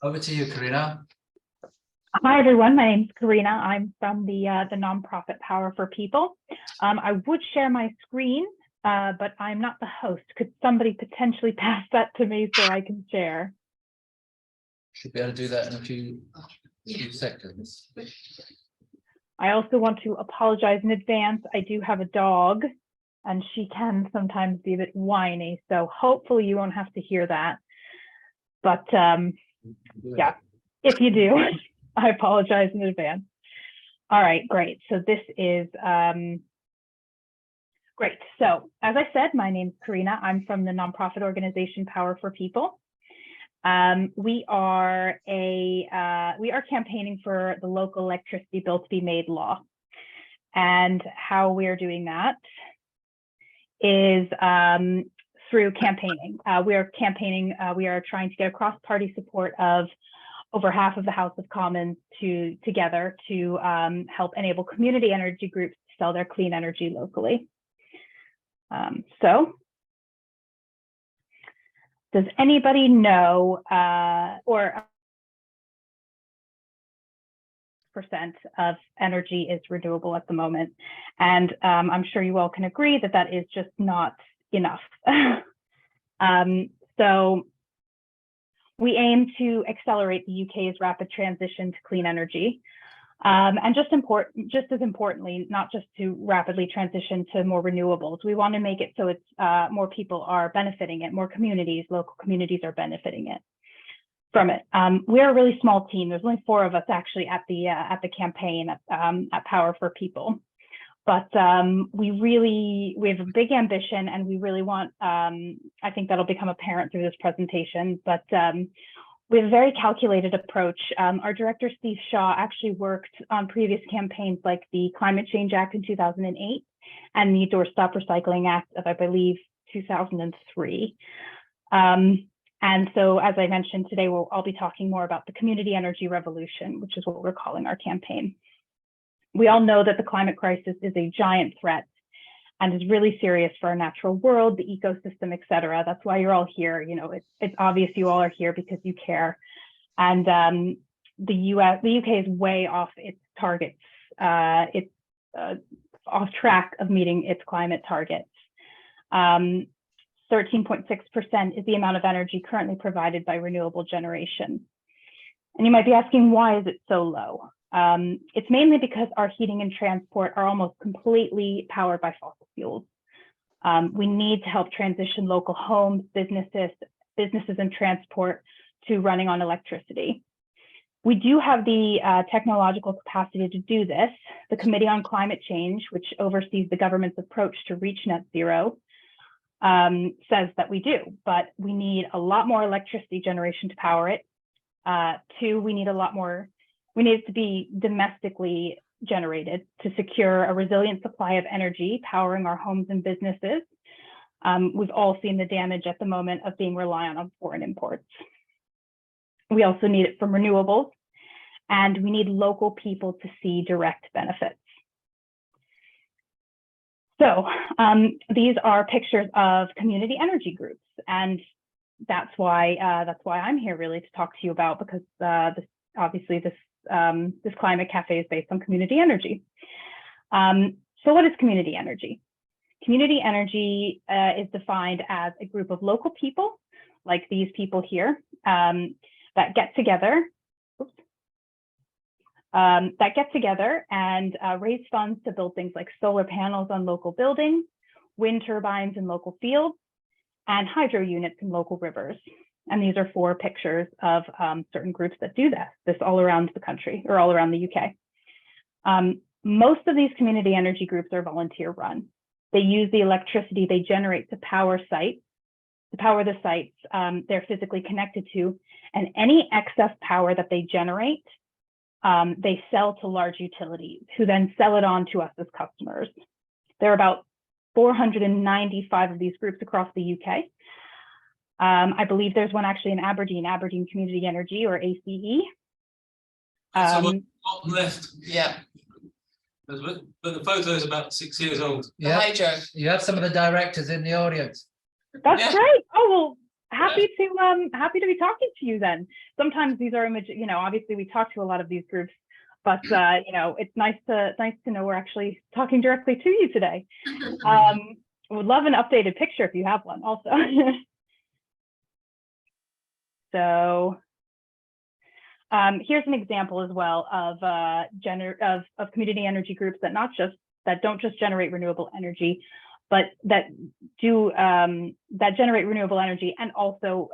Over to you, Corinna. Hi, everyone. My name is Corinna. I'm from the nonprofit Power for People. I would share my screen, but I'm not the host. Could somebody potentially pass that to me so I can share? Should be able to do that in a few seconds. I also want to apologize in advance. I do have a dog, and she can sometimes be a bit whiny, so hopefully you won't have to hear that. But yeah, if you do, I apologize in advance. All right, great. So this is great. So as I said, my name is Corinna. I'm from the nonprofit organization Power for People. We are campaigning for the local electricity bill to be made law. And how we're doing that is through campaigning. We are campaigning, we are trying to get cross-party support of over half of the House of Commons together to help enable community energy groups to sell their clean energy locally. So does anybody know or percent of energy is renewable at the moment? And I'm sure you all can agree that that is just not enough. So we aim to accelerate the UK's rapid transition to clean energy. And just as importantly, not just to rapidly transition to more renewables, we want to make it so it's more people are benefiting it, more communities, local communities are benefiting it from it. We are a really small team. There's only 4 of us actually at the campaign at Power for People. But we have a big ambition, and we really want, I think that'll become apparent through this presentation, but we have a very calculated approach. Our director, Steve Shaw, actually worked on previous campaigns like the Climate Change Act in 2008 and the Doorstop Recycling Act of, I believe, 2003. And so, as I mentioned today, I'll be talking more about the community energy revolution, which is what we're calling our campaign. We all know that the climate crisis is a giant threat and is really serious for our natural world, the ecosystem, et cetera. That's why you're all here. You know, it's obvious you all are here because you care. And the UK is way off its targets. It's off track of meeting its climate targets. 13.6% is the amount of energy currently provided by renewable generation. And you might be asking, why is it so low? It's mainly because our heating and transport are almost completely powered by fossil fuels. We need to help transition local homes, businesses and transport to running on electricity. We do have the technological capacity to do this. The Committee on Climate Change, which oversees the government's approach to reach net zero, says that we do, but we need a lot more electricity generation to power it. 2, we need it to be domestically generated to secure a resilient supply of energy powering our homes and businesses. We've all seen the damage at the moment of being reliant on foreign imports. We also need it from renewables, and we need local people to see direct benefits. So these are pictures of community energy groups, and that's why I'm here really to talk to you about, because this climate cafe is based on community energy. So what is community energy? Community energy is defined as a group of local people, like these people here, that get together. That get together and raise funds to build things like solar panels on local buildings, wind turbines in local fields, and hydro units in local rivers. And these are 4 pictures of certain groups that do this all around the country, or all around the UK. Most of these community energy groups are volunteer run. They use the electricity they generate to power the sites they're physically connected to, and any excess power that they generate, they sell to large utilities, who then sell it on to us as customers. There are about 495 of these groups across the UK. I believe there's one actually in Aberdeen Community Energy, or ACE. So bottom left, Yeah, but the photo is about 6 years old. the hydro. You have some of the directors in the audience. That's Yeah. great. Oh, well, happy to be talking to you then. Sometimes these are obviously we talk to a lot of these groups, but it's nice to know we're actually talking directly to you today. Would love an updated picture if you have one also. So here's an example as well of community energy groups that don't just generate renewable energy, but that generate renewable energy and also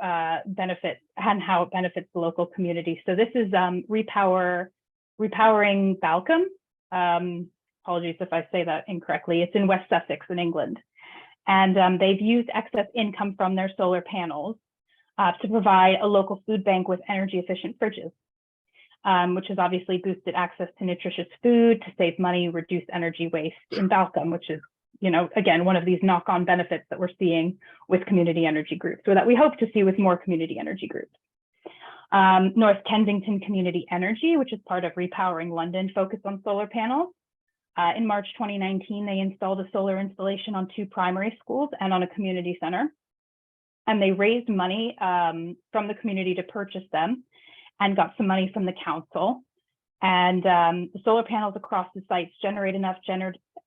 benefit and how it benefits the local community. So this is Repowering Balcombe. Apologies if I say that incorrectly. It's in West Sussex in England. And they've used excess income from their solar panels to provide a local food bank with energy efficient fridges, which has obviously boosted access to nutritious food to save money, reduce energy waste in Balcombe, which is, again, one of these knock-on benefits that we're seeing with community energy groups, or that we hope to see with more community energy groups. North Kensington Community Energy, which is part of Repowering London, focused on solar panels. In March 2019, they installed a solar installation on 2 primary schools and on a community center. And they raised money from the community to purchase them and got some money from the council. And the solar panels across the sites generate enough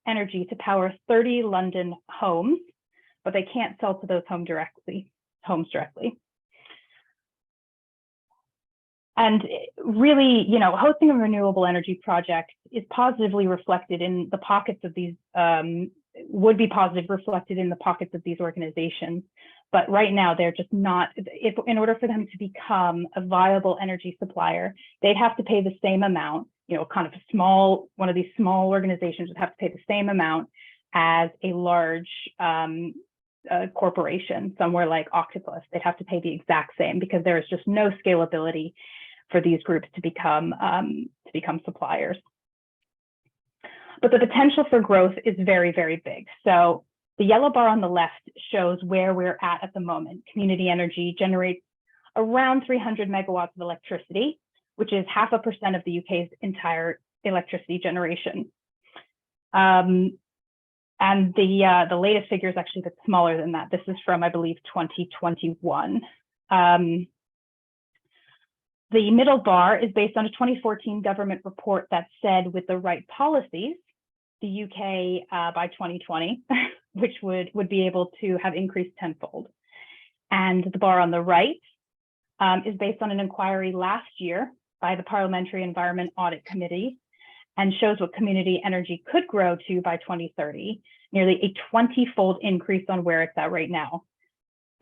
energy to power 30 London homes, but they can't sell to those homes directly. And really, hosting a renewable energy project is positively reflected in the pockets of these, would be positively reflected in the pockets of these organizations. But right now, they're just not, in order for them to become a viable energy supplier, they'd have to pay the same amount, kind of one of these small organizations would have to pay the same amount as a large corporation, somewhere like Octopus. They'd have to pay the exact same because there is just no scalability for these groups to become suppliers. But the potential for growth is very, very big. So the yellow bar on the left shows where we're at the moment. Community energy generates around 300 megawatts of electricity, which is 0.5% of the UK's entire electricity generation. And the latest figure is actually a bit smaller than that. This is from, I believe, 2021. The middle bar is based on a 2014 government report that said with the right policies, the UK by 2020, which would be able to have increased tenfold. And the bar on the right is based on an inquiry last year by the Parliamentary Environment Audit Committee and shows what community energy could grow to by 2030, nearly a 20-fold increase on where it's at right now.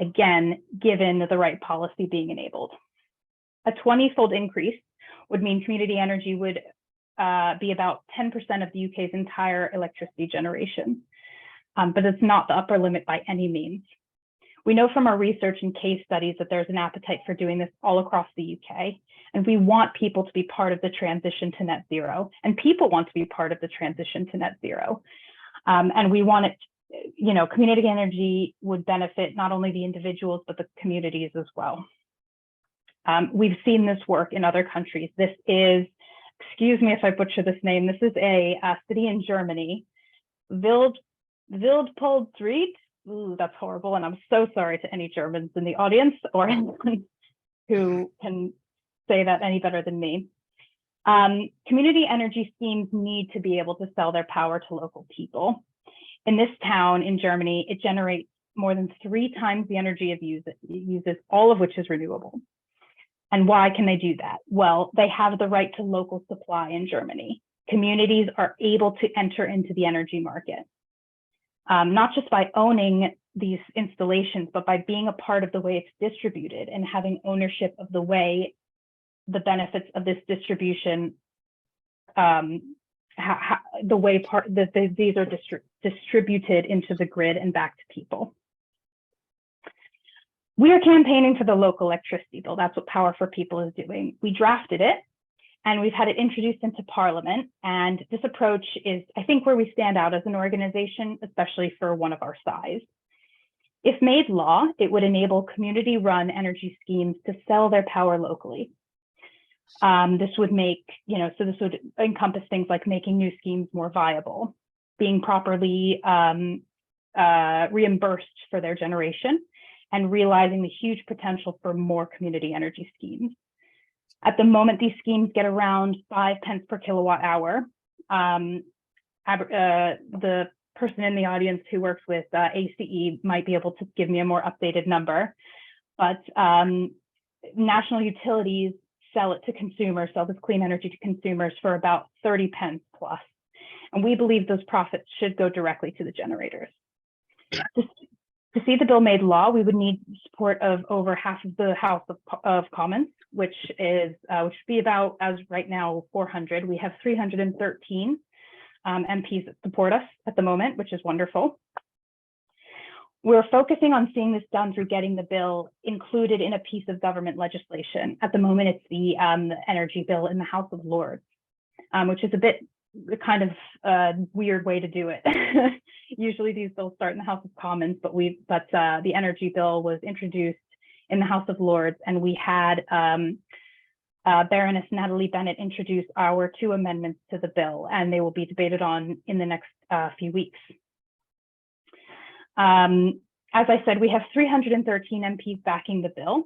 Again, given the right policy being enabled. A 20-fold increase would mean community energy would be about 10% of the UK's entire electricity generation, but it's not the upper limit by any means. We know from our research and case studies that there's an appetite for doing this all across the UK, and we want people to be part of the transition to net zero, and people want to be part of the transition to net zero. And we want it, community energy would benefit not only the individuals, but the communities as well. We've seen this work in other countries. This is, excuse me if I butcher this name, this is a city in Germany, Wildpoldried. Ooh, that's horrible. And I'm so sorry to any Germans in the audience or anyone who can say that any better than me. Community energy schemes need to be able to sell their power to local people. In this town in Germany, it generates more than 3 times the energy it uses, all of which is renewable. And why can they do that? Well, they have the right to local supply in Germany. Communities are able to enter into the energy market, not just by owning these installations, but by being a part of the way it's distributed and having ownership of the way the benefits of this distribution, the way these are distributed into the grid and back to people. We are campaigning for the local electricity bill. That's what Power for People is doing. We drafted it and we've had it introduced into Parliament. And this approach is, I think, where we stand out as an organization, especially for one of our size. If made law, it would enable community-run energy schemes to sell their power locally. This would make, so this would encompass things like making new schemes more viable, being properly reimbursed for their generation, and realizing the huge potential for more community energy schemes. At the moment, these schemes get around 5 pence per kilowatt hour. The person in the audience who works with ACE might be able to give me a more updated number, but national utilities sell it to consumers, sell this clean energy to consumers for about 30 pence plus. And we believe those profits should go directly to the generators. To see the bill made law, we would need support of over half of the House of Commons, which would be about, as right now, 400. We have 313 MPs that support us at the moment, which is wonderful. We're focusing on seeing this done through getting the bill included in a piece of government legislation. At the moment, it's the energy bill in the House of Lords, which is a bit kind of weird way to do it. Usually these bills start in the House of Commons, but the energy bill was introduced in the House of Lords, and we had Baroness Natalie Bennett introduce our 2 amendments to the bill, and they will be debated on in the next few weeks. As I said, we have 313 MPs backing the bill,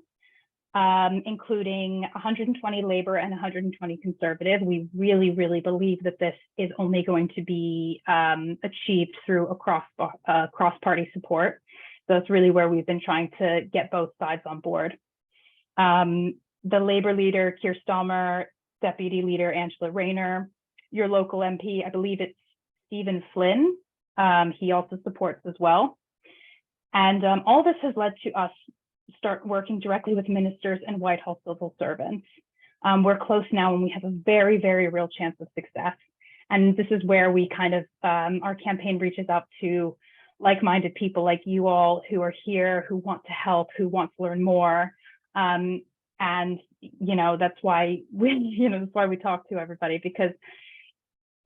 including 120 Labour and 120 Conservative. We really, really believe that this is only going to be achieved through a cross-party support. So that's really where we've been trying to get both sides on board. The Labour leader, Keir Starmer, Deputy Leader Angela Rayner, your local MP, I believe it's Stephen Flynn. He also supports as well. And all this has led to us start working directly with ministers and Whitehall civil servants. We're close now and we have a very, very real chance of success. And this is where we kind of, our campaign reaches out to like-minded people like you all who are here, who want to help, who want to learn more. And, that's why we talk to everybody, because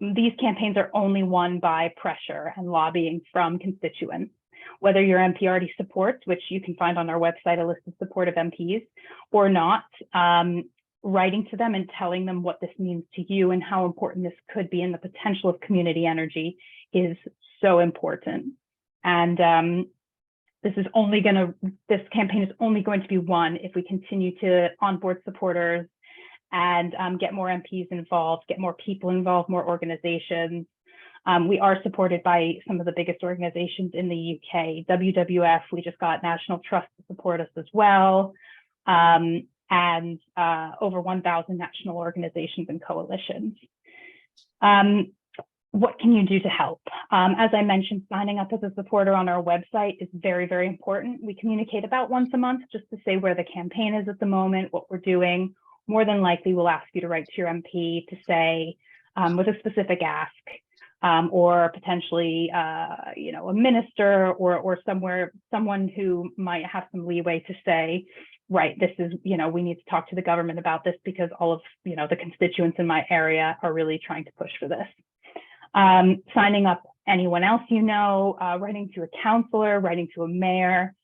these campaigns are only won by pressure and lobbying from constituents. Whether your MP already supports, which you can find on our website, a list of supportive MPs, or not, writing to them and telling them what this means to you and how important this could be and the potential of community energy is so important. And this campaign is only going to be won if we continue to onboard supporters and get more MPs involved, get more people involved, more organizations. We are supported by some of the biggest organizations in the UK. WWF, we just got National Trust to support us as well, and over 1,000 national organizations and coalitions. What can you do to help? As I mentioned, signing up as a supporter on our website is very, very important. We communicate about once a month just to say where the campaign is at the moment, what we're doing. More than likely, we'll ask you to write to your MP to say, with a specific ask, or potentially, a minister or someone who might have some leeway to say, right, this is, we need to talk to the government about this because all of, the constituents in my area are really trying to push for this. Signing up anyone else writing to a counselor, writing to a mayor,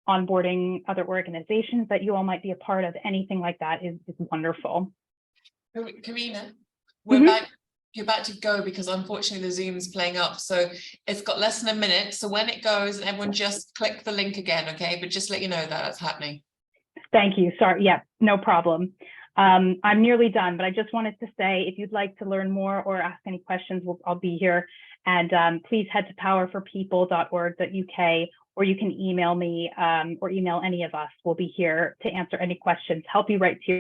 onboarding other organizations that you all might be a part of, anything like that is wonderful. Corinna, you're about to go because unfortunately the Zoom's playing up, so it's got less than a minute. So when it goes, everyone just click the link again, okay? But just let you know that that's happening. Thank you. Sorry. Yeah, no problem. I'm nearly done, but I just wanted to say, if you'd like to learn more or ask any questions, I'll be here. And please head to powerforpeople.org.uk, or you can email me or email any of us. We'll be here to answer any questions, help you write to your